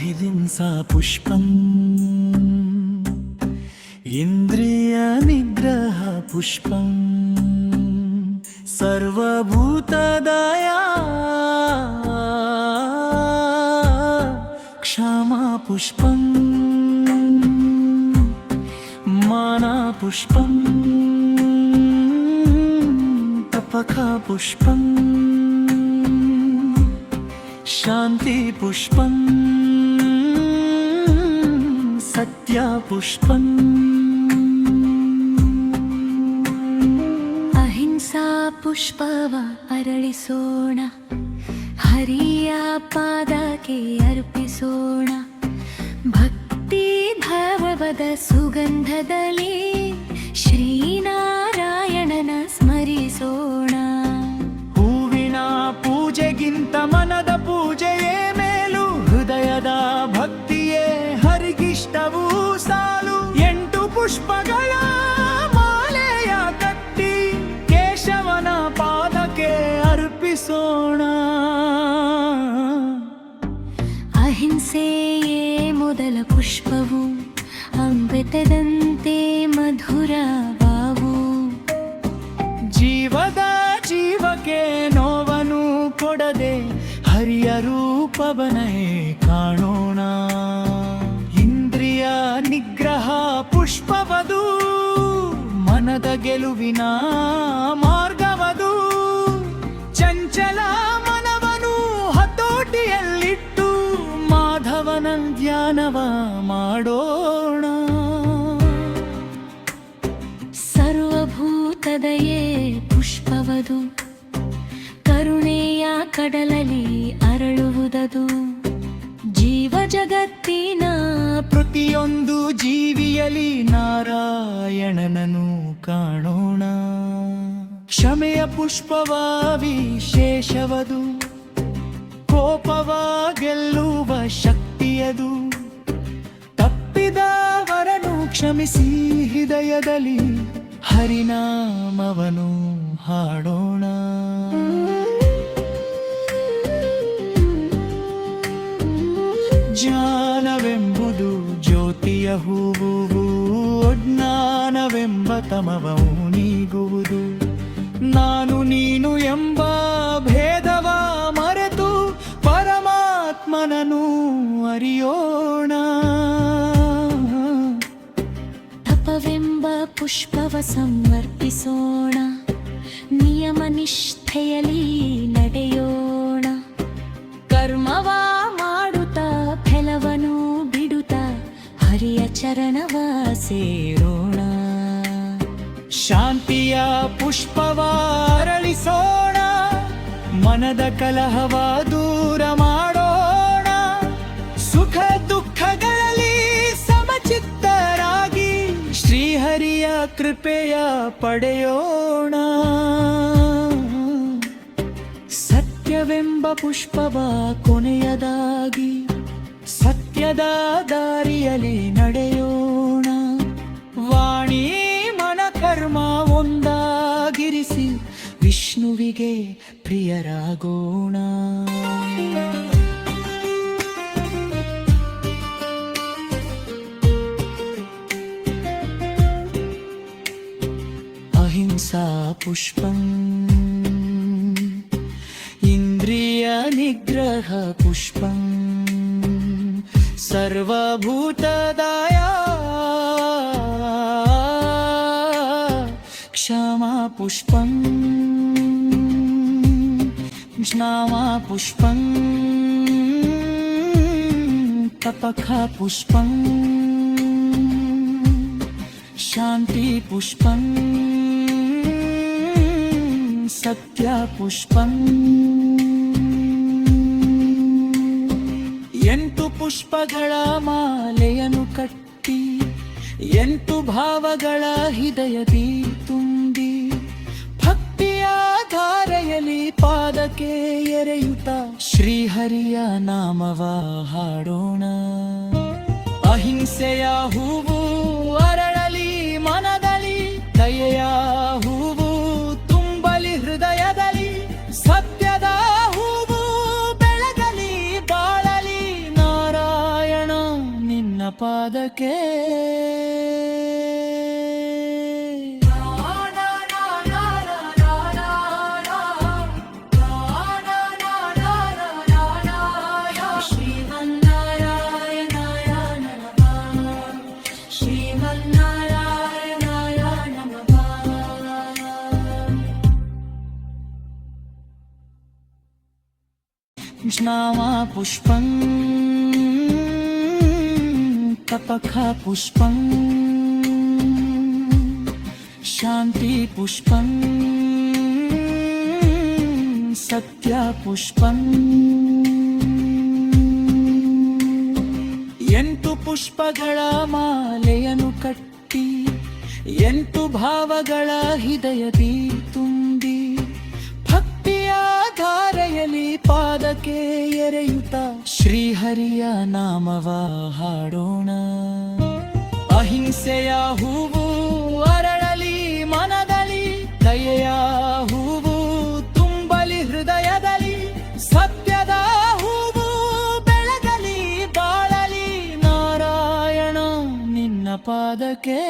अहिंसा पुष्पम् इन्द्रिय निग्रह पुष्पम् सर्वभूतदया क्षमा पुष्पम् माना पुष्पम् तपका पुष्पम् शान्ति पुष्पम् सत्या पुष्पम् ಅಹಿಂಸಾ ಪುಷ್ಪವ ಅರಳಿಸೋಣ, ಹರಿಯ ಪಾದಕ್ಕೆ ಅರ್ಪಿಸೋಣ. ಭಕ್ತಿ ಭಾವದ ಸುಗಂಧದಲ್ಲಿ ಶ್ರೀನಾರಾಯಣನ ಸ್ಮರಿಸೋಣ. ಹೂವಿನ ಪೂಜೆಗಿಂತ ಮನದ ಪೂಜೆಯೇ ಮೇಲು, ಹೃದಯದ ಭಕ್ತಿಯೇ ಹರಿಗಿಷ್ಟವೂ ಸಾಲು. 8 ಪುಷ್ಪಗಳ ಮಾಲೆಯ ಕಟ್ಟಿ ಕೇಶವನ ಪಾದಕ್ಕೆ ಅರ್ಪಿಸೋಣ. ಅಹಿಂಸೆಯೇ ಮೊದಲ ಪುಷ್ಪವು, ಅಮೃತದಂತೆ ಮಧುರವಾವು. ಜೀವದ ಜೀವಕ್ಕೆ ನೋವನ್ನು ಕೊಡದೆ ಹರಿಯ ರೂಪವನೇ ಕಾಣೋಣ. ಇಂದ್ರಿಯ ನಿಗ್ರಹ ಪುಷ್ಪವದು, ಮನದ ಗೆಲುವಿನ ಮಾರ್ಗವದು. ಚಂಚಲ ಮನವನು ಹತೋಟಿಯಲ್ಲಿಟ್ಟು ಮಾಧವನ ಧ್ಯಾನವ ಮಾಡೋಣ. ಸರ್ವಭೂತದಯೇ ಪುಷ್ಪವದು, ಕರುಣೆಯ ಕಡಲಲ್ಲಿ ಅರಳುವುದದು. ಜೀವ ಜಗತ್ತಿನ ಪ್ರತಿಯೊಂದು ಜೀವಿಯಲಿ ನಾರಾಯಣನನ್ನು ಕಾಣೋಣ. ಕ್ಷಮೆಯ ಪುಷ್ಪವ ವಿಶೇಷವದು, ಕೋಪವ ಗೆಲ್ಲುವ ಶಕ್ತಿಯದು. ತಪ್ಪಿದವರನ್ನು ಕ್ಷಮಿಸಿ ಹೃದಯದಲ್ಲಿ ಹರಿನಾಮವನು ಹಾಡೋಣ. ಜ್ಞಾನವೆಂಬುದು ಜ್ಯೋತಿಯ ಹೂವು, ಅಜ್ಞಾನವೆಂಬ ತಮವ ನೀಗುವುದು. ನಾನು ನೀನು ಎಂಬ ಭೇದವ ಮರೆತು ಪರಮಾತ್ಮನನ್ನು ಅರಿಯೋಣ. ತಪವೆಂಬ ಪುಷ್ಪವ ಸಮರ್ಪಿಸೋಣ, ನಿಯಮ ನಿಷ್ಠೆಯಲ್ಲಿ ನಡೆಯೋಣ. ಕರ್ಮವ ಮಾಡುತ್ತಾ ಫಲವನು ಬಿಡುತ್ತಾ ಹರಿಯ ಚರಣವ ಸೇರೋಣ. ಶಾಂತಿಯ ಪುಷ್ಪವ ಅರಳಿಸೋಣ, ಮನದ ಕಲಹವ ದೂರ ಮಾಡೋಣ. ಸುಖ ದುಃಖಗಳಲ್ಲಿ ಸಮಚಿತ್ತರಾಗಿ ಶ್ರೀಹರಿಯ ಕೃಪೆಯ ಪಡೆಯೋಣ. ಸತ್ಯವೆಂಬ ಪುಷ್ಪವ ಕೊನೆಯದಾಗಿ ಸತ್ಯದ ದಾರಿಯಲ್ಲಿ ನಡೆಯೋಣ. ವಾಣಿ ಮನ ಕರ್ಮ ಒಂದಾಗಿರಿಸಿ ವಿಷ್ಣುವಿಗೆ ಪ್ರಿಯರಾಗೋಣ. ಅಹಿಂಸಾ ಪುಷ್ಪಂ ಇಂದ್ರಿಯ ನಿಗ್ರಹ ಪುಷ್ಪಂ ಸರ್ವಭೂತದಯಾ क्षमा पुष्पं ज्ञाना पुष्पं तपका पुष्पं शान्ति पुष्पं सत्य पुष्पं. 8 ಪುಷ್ಪಗಳ ಮಾಲೆಯನ್ನು ಕಟ್ಟಿ 8 ಭಾವಗಳ ಹೃದಯದಿ ತುಂಬಿ ಭಕ್ತಿಯ ಧಾರೆಯಲ್ಲಿ ಪಾದಕ್ಕೆ ಎರೆಯುತ್ತ ಶ್ರೀಹರಿಯ ನಾಮವ ಹಾಡೋಣ. ಅಹಿಂಸೆಯ ಹೂವು ಅರಳಲಿ ಮನದಲ್ಲಿ, ದಯೆಯ ಹೂವು ತುಂಬಲಿ ಹೃದಯದಲ್ಲಿ. ಸತ್ಯದ ಹೂವು ಬೆಳಗಲಿ ಬಾಳಲಿ ನಾರಾಯಣ ಪಾದಕ್ಕೆ ज्नावा पुष्पं तपख पुष्पं शान्ति पुष्पं सत्य पुष्पं ಎಂಟು ಪುಷ್ಪಗಳ ಮಾಲೆಯನ್ನು ಕಟ್ಟಿ ಎಂಟು ಭಾವಗಳ ಹೃದಯದಿ ತುಂಬಿ ಭಕ್ತಿಯ ಧಾರೆಯಲ್ಲಿ ಪಾದಕ್ಕೆ ಎರೆಯುತ್ತ ಶ್ರೀಹರಿಯ ನಾಮವ ಹಾಡೋಣ. ಅಹಿಂಸೆಯ ಹೂವು ಅರಳಲಿ ಮನದಲ್ಲಿ, ದಯೆಯ ಹೂವು ತುಂಬಲಿ ಹೃದಯದಲ್ಲಿ, ಸತ್ಯದ ಹೂವು ಬೆಳಗಲಿ ಬಾಳಲಿ, ನಾರಾಯಣ ನಿನ್ನ ಪಾದಕ್ಕೆ